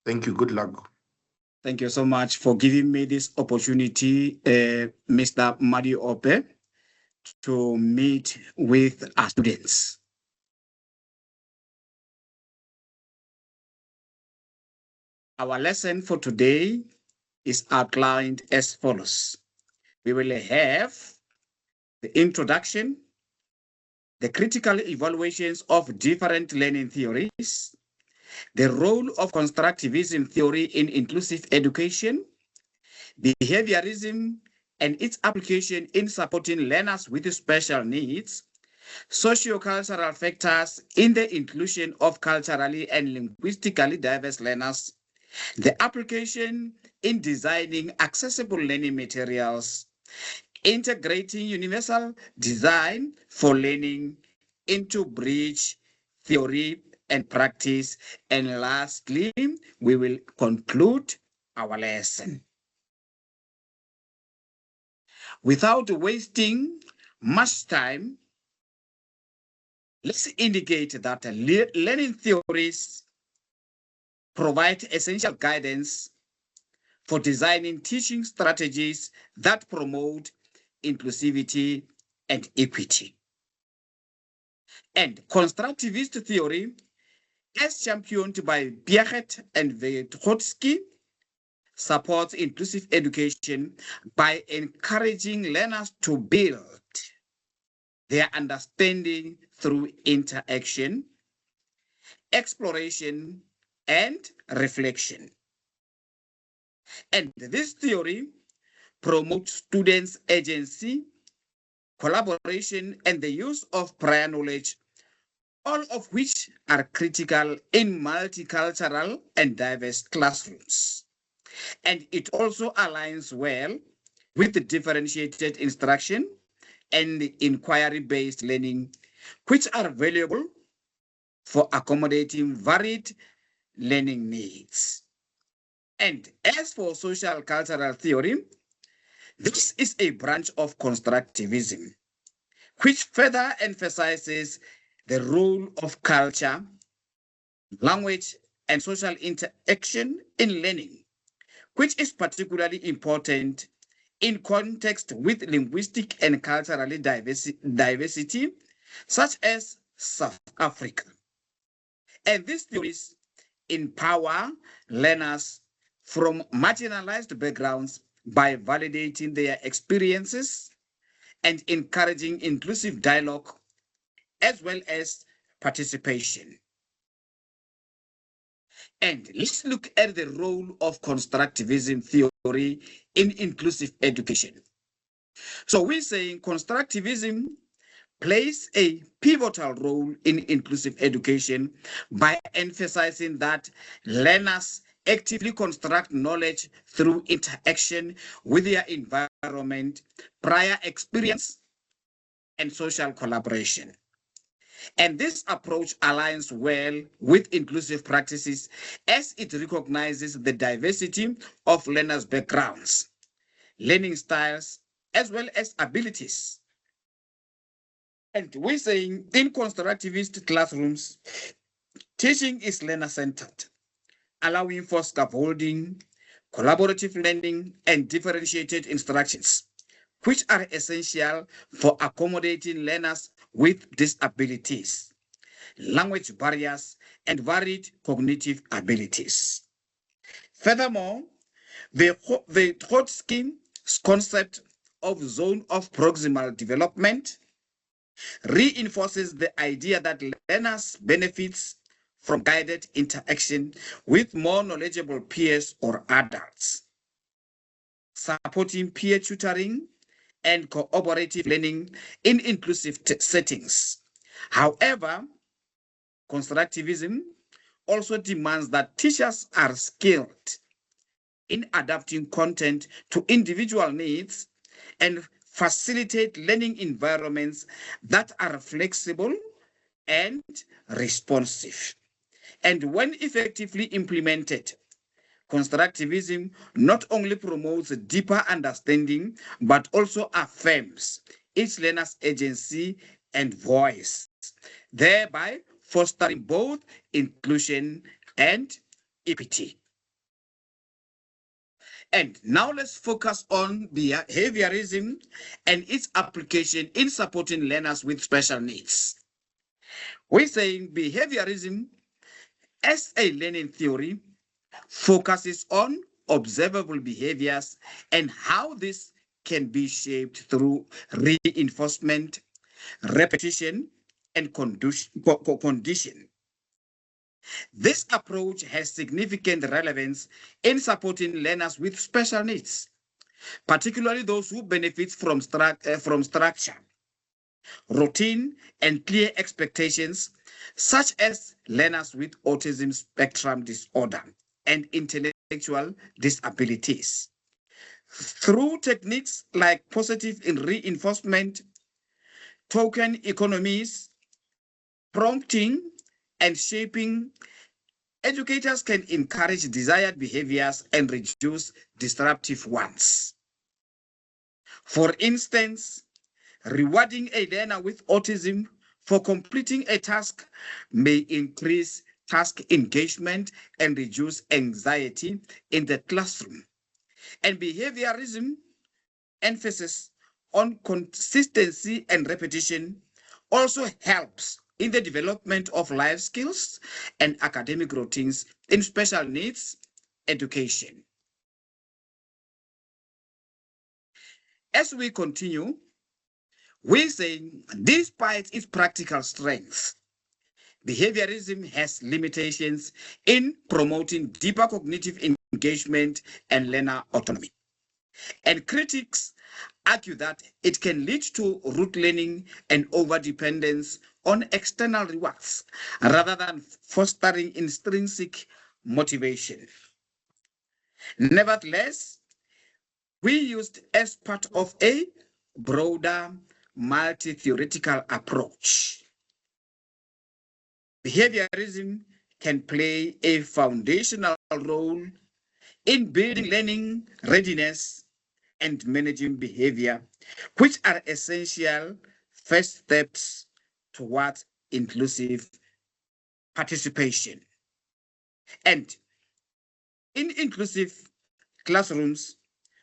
Thank you. Good luck. Thank you so much for giving me this opportunity, Mr. Madio Ope, to meet with our students. Our lesson for today is outlined as follows. We will have the introduction, the critical evaluations of different learning theories, the role of constructivism theory in inclusive education, behaviorism and its application in supporting learners with special needs, sociocultural factors in the inclusion of culturally and linguistically diverse learners, the application in designing accessible learning materials, integrating universal design for learning into bridge theory and practice, and lastly, we will conclude our lesson. Without wasting much time, let's indicate that learning theories provide essential guidance for designing teaching strategies that promote inclusivity and equity. And constructivist theory, as championed by Piaget and Vygotsky, supports inclusive education by encouraging learners to build their understanding through interaction, exploration, and reflection. And this theory promotes students' agency, collaboration, and the use of prior knowledge, all of which are critical in multicultural and diverse classrooms. And it also aligns well with the differentiated instruction and inquiry-based learning, which are valuable for accommodating varied learning needs. And as for social cultural theory, this is a branch of constructivism, which further emphasizes the role of culture, language, and social interaction in learning, which is particularly important in context with linguistic and cultural diversity, such as South Africa. And these theories empower learners from marginalized backgrounds by validating their experiences and encouraging inclusive dialogue as well as participation. And let's look at the role of constructivism theory in inclusive education. So we're saying constructivism plays a pivotal role in inclusive education by emphasizing that learners actively construct knowledge through interaction with their environment, prior experience, and social collaboration. And this approach aligns well with inclusive practices as it recognizes the diversity of learners' backgrounds, learning styles, as well as abilities. And we're saying in constructivist classrooms, teaching is learner-centered, allowing for scaffolding, collaborative learning, and differentiated instructions, which are essential for accommodating learners with disabilities, language barriers, and varied cognitive abilities. Furthermore, the Vygotsky concept of zone of proximal development reinforces the idea that learners benefits from guided interaction with more knowledgeable peers or adults, supporting peer tutoring and cooperative learning in inclusive settings. However, constructivism also demands that teachers are skilled in adapting content to individual needs and facilitate learning environments that are flexible and responsive. And when effectively implemented, constructivism not only promotes a deeper understanding, but also affirms each learner's agency and voice, thereby fostering both inclusion and equity. And now let's focus on behaviorism and its application in supporting learners with special needs. We're saying behaviorism as a learning theory focuses on observable behaviors and how this can be shaped through reinforcement, repetition, and condition. This approach has significant relevance in supporting learners with special needs, particularly those who benefit from structure, routine, and clear expectations, such as learners with autism spectrum disorder and intellectual disabilities. Through techniques like positive reinforcement, token economies, prompting, and shaping, educators can encourage desired behaviors and reduce disruptive ones. For instance, rewarding a learner with autism for completing a task may increase task engagement and reduce anxiety in the classroom. And behaviorism emphasis on consistency and repetition also helps in the development of life skills and academic routines in special needs education. As we continue, we say, despite its practical strengths, behaviorism has limitations in promoting deeper cognitive engagement and learner autonomy. And critics argue that it can lead to rote learning and overdependence on external rewards rather than fostering intrinsic motivation. Nevertheless, we used as part of a broader multi-theoretical approach. Behaviorism can play a foundational role in building learning readiness and managing behavior, which are essential first steps towards inclusive participation. And in inclusive classrooms,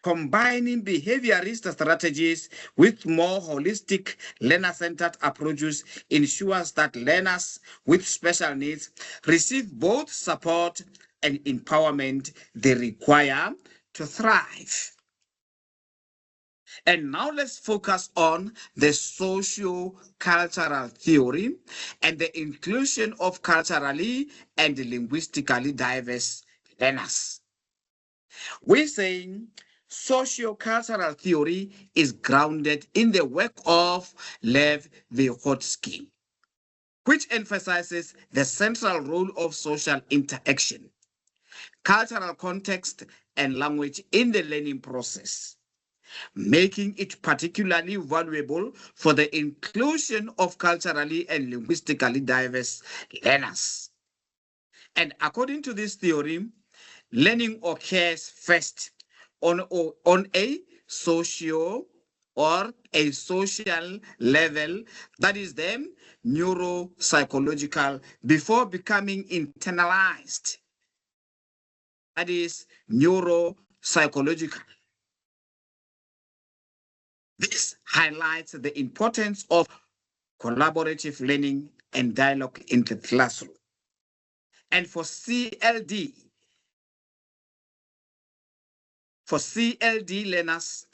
combining behaviorist strategies with more holistic learner-centered approaches ensures that learners with special needs receive both support and empowerment they require to thrive. And now let's focus on the socio-cultural theory and the inclusion of culturally and linguistically diverse learners. We're saying socio-cultural theory is grounded in the work of Lev Vygotsky, which emphasizes the central role of social interaction, cultural context, and language in the learning process, making it particularly valuable for the inclusion of culturally and linguistically diverse learners. And according to this theory, learning occurs first on a social level, that is the neuropsychological, before becoming internalized, that is neuropsychological. This highlights the importance of collaborative learning and dialogue in the classroom. And for CLD learners,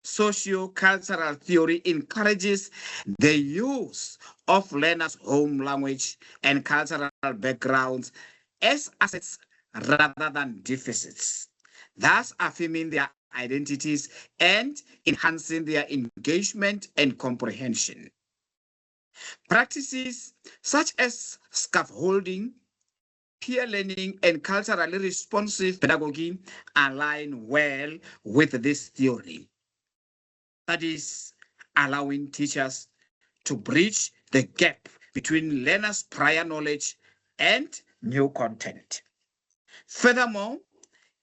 socio-cultural theory encourages the use of learners' home language and cultural backgrounds as assets rather than deficits, thus affirming their identities and enhancing their engagement and comprehension. Practices such as scaffolding, peer learning, and culturally responsive pedagogy align well with this theory. That is, allowing teachers to bridge the gap between learners' prior knowledge and new content. Furthermore,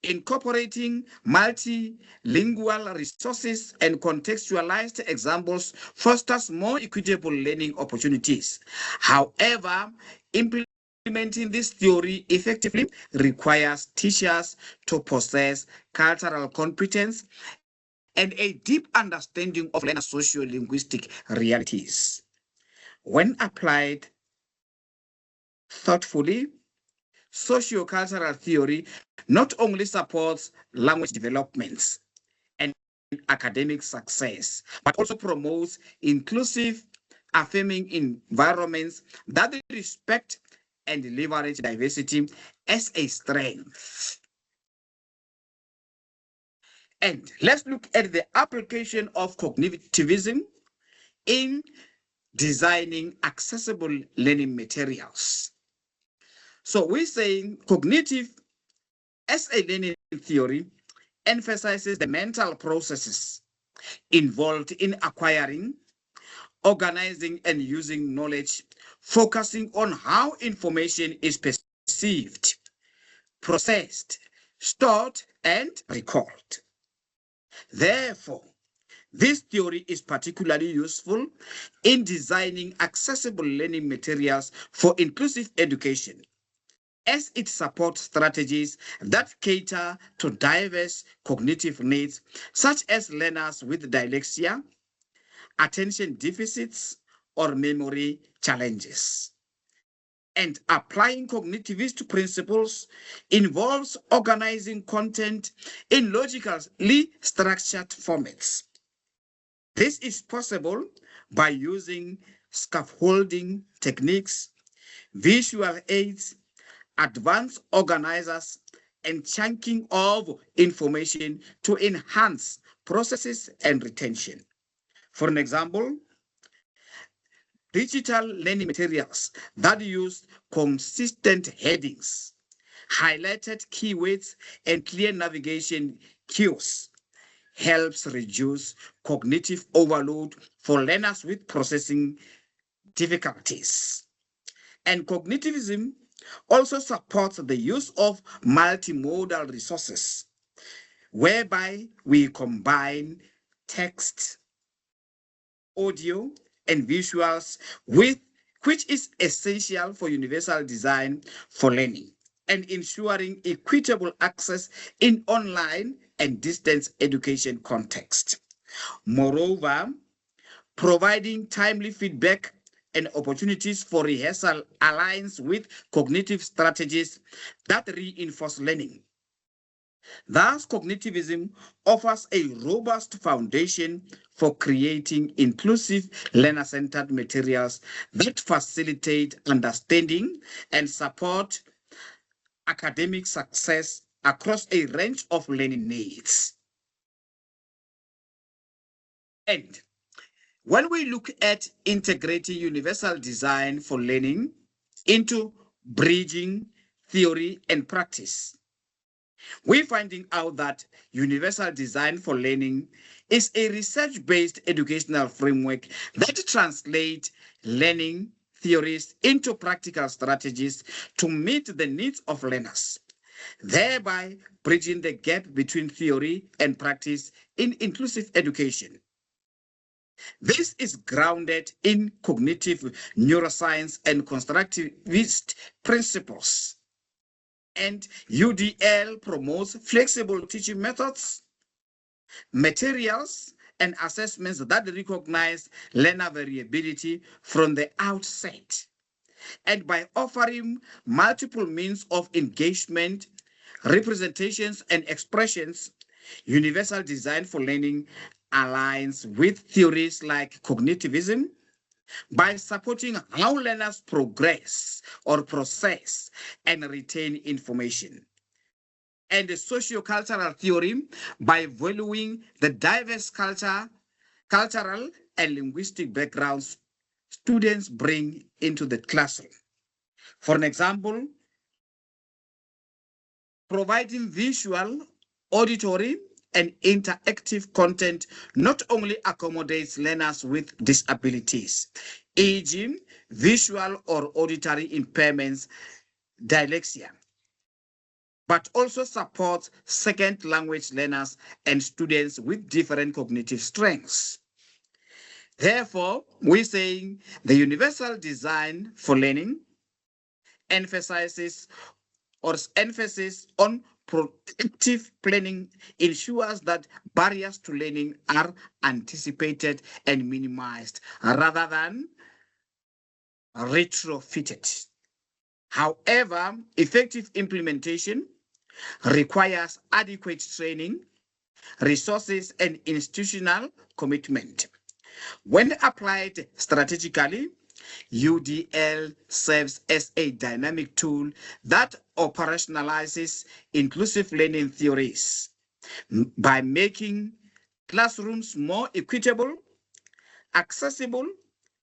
incorporating multilingual resources and contextualized examples fosters more equitable learning opportunities. However, implementing Implementing this theory effectively requires teachers to possess cultural competence and a deep understanding of learner socio-linguistic realities. When applied thoughtfully, socio-cultural theory not only supports language developments and academic success, but also promotes inclusive, affirming environments that respect and leverage diversity as a strength. And let's look at the application of cognitivism in designing accessible learning materials. So we're saying cognitive as a learning theory emphasizes the mental processes involved in acquiring, organizing, and using knowledge, focusing on how information is perceived, processed, stored, and recalled. Therefore, this theory is particularly useful in designing accessible learning materials for inclusive education, as it supports strategies that cater to diverse cognitive needs, such as learners with dyslexia, attention deficits, or memory challenges. And applying cognitivist principles involves organizing content in logically structured formats. This is possible by using scaffolding techniques, visual aids, advanced organizers, and chunking of information to enhance processes and retention. For an example, digital learning materials that use consistent headings, highlighted keywords, and clear navigation cues helps reduce cognitive overload for learners with processing difficulties. And cognitivism also supports the use of multimodal resources, whereby we combine text, audio, and visuals, which is essential for universal design for learning and ensuring equitable access in online and distance education context. Moreover, providing timely feedback and opportunities for rehearsal aligns with cognitive strategies that reinforce learning. Thus, cognitivism offers a robust foundation for creating inclusive learner-centered materials that facilitate understanding and support academic success across a range of learning needs. And when we look at integrating universal design for learning into bridging theory and practice, we're finding out that universal design for learning is a research-based educational framework that translates learning theories into practical strategies to meet the needs of learners, thereby bridging the gap between theory and practice in inclusive education. This is grounded in cognitive neuroscience and constructivist principles. And UDL promotes flexible teaching methods, materials, and assessments that recognize learner variability from the outset. And by offering multiple means of engagement, representations, and expressions, universal design for learning aligns with theories like cognitivism by supporting how learners progress or process and retain information, and the socio-cultural theory by valuing the diverse cultural and linguistic backgrounds students bring into the classroom. For an example, providing visual, auditory, and interactive content not only accommodates learners with disabilities, e.g., visual or auditory impairments, dyslexia, but also supports second language learners and students with different cognitive strengths. Therefore, we're saying the universal design for learning emphasis on proactive planning ensures that barriers to learning are anticipated and minimized rather than retrofitted. However, effective implementation requires adequate training, resources, and institutional commitment. When applied strategically, UDL serves as a dynamic tool that operationalizes inclusive learning theories by making classrooms more equitable, accessible,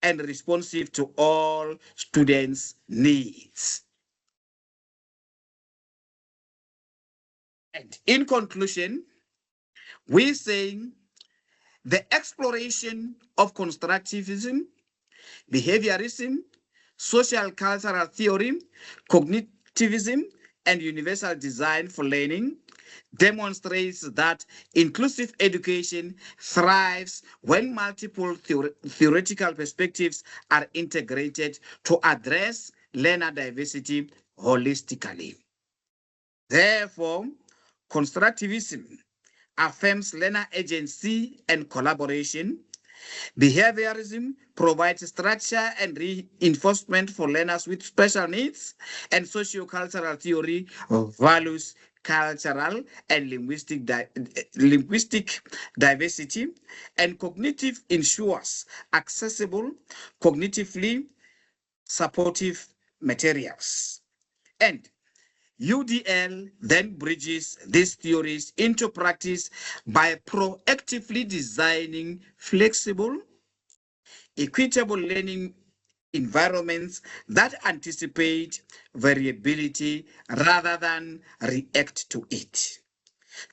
and responsive to all students' needs. And in conclusion, we're saying the exploration of constructivism, behaviorism, social cultural theory, cognitivism, and universal design for learning demonstrates that inclusive education thrives when multiple theoretical perspectives are integrated to address learner diversity holistically. Therefore, constructivism affirms learner agency and collaboration. Behaviorism provides structure and reinforcement for learners with special needs, and sociocultural theory values cultural and linguistic diversity, and cognitive ensures accessible, cognitively supportive materials. And UDL then bridges these theories into practice by proactively designing flexible, equitable learning environments that anticipate variability rather than react to it.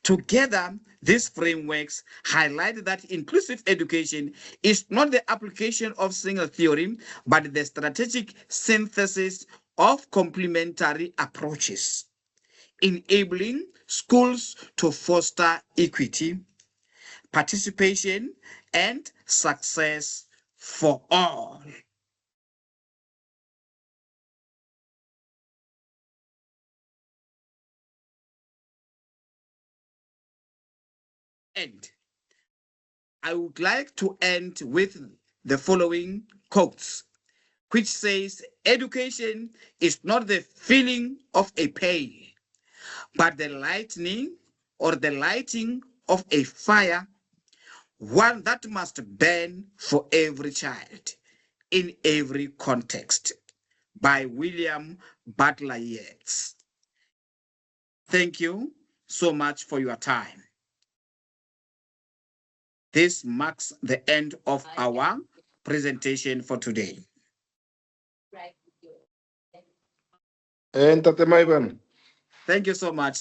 Together, these frameworks highlight that inclusive education is not the application of single theory, but the strategic synthesis of complementary approaches, enabling schools to foster equity, participation, and success for all. And I would like to end with the following quotes, which says, education is not the filling of a pail, but the lighting of a fire, one that must burn for every child in every context, by William Butler Yeats. Thank you so much for your time. This marks the end of our presentation for today. Ntate Maebana. Thank you so much.